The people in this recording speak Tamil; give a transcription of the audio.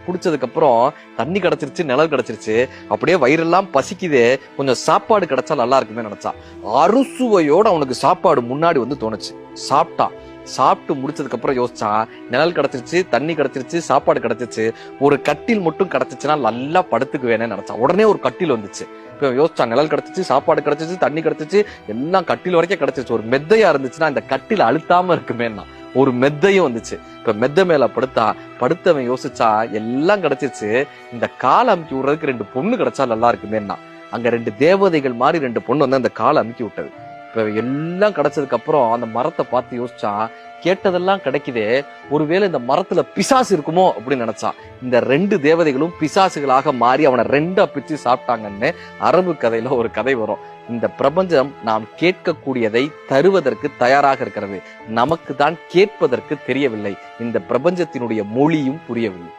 குடிச்சதுக்கு அப்புறம் தண்ணி கிடைச்சிருச்சு, நிழல் கிடைச்சிருச்சு, அப்படியே வயிறெல்லாம் பசிக்குது, கொஞ்சம் சாப்பாடு கிடைச்சா நல்லா இருக்குமே நினைச்சான். அறுசுவையோட அவனுக்கு சாப்பாடு முன்னாடி வந்து தோணுச்சு. சாப்பிட்டான். சாப்பிட்டு முடிச்சதுக்கு அப்புறம் யோசிச்சான், நிழல் கிடைச்சிருச்சு, தண்ணி கிடைச்சிருச்சு, சாப்பாடு கிடைச்சிருச்சு, ஒரு கட்டில் மட்டும் கிடைச்சிச்சுன்னா நல்லா படுத்துக்குவேன்னு நினைச்சான். உடனே ஒரு கட்டில் வந்துச்சு. இப்ப யோசிச்சான், நிழல் கிடைச்சிச்சு, சாப்பாடு கிடைச்சிச்சு, தண்ணி கிடைச்சிச்சு, எல்லாம் கட்டில் வரைக்கும் கிடைச்சிருச்சு. ஒரு மெத்தையா இருந்துச்சுன்னா இந்த கட்டில் அழுத்தாம இருக்குமேன்னா ஒரு மெத்தையும் வந்துச்சு. இப்ப மெத்த மேல படுத்தவன் யோசிச்சா, எல்லாம் கிடைச்சிருச்சு, இந்த காலை அமுக்கி விடுறதுக்கு 2 பொண்ணு கிடைச்சா நல்லா இருக்குமேன்னா அங்க 2 தேவதைகள் மாதிரி 2 பொண்ணு வந்து அந்த காலை அமுக்கி விட்டது. இப்ப எல்லாம் கிடைச்சதுக்கு அப்புறம் அந்த மரத்தை பார்த்து யோசிச்சான், கேட்டதெல்லாம் கிடைக்குதே, ஒருவேளை இந்த மரத்துல பிசாசு இருக்குமோ அப்படின்னு நினைச்சான். இந்த 2 தேவதைகளும் பிசாசுகளாக மாறி அவனை 2ஆ பிச்சு சாப்பிட்டாங்கன்னு அரபு கதையில ஒரு கதை வரும். இந்த பிரபஞ்சம் நாம் கேட்கக்கூடியதை தருவதற்கு தயாராக இருக்கிறது. நமக்கு தான் கேட்பதற்கு தெரியவில்லை. இந்த பிரபஞ்சத்தினுடைய மொழியும் புரியவில்லை.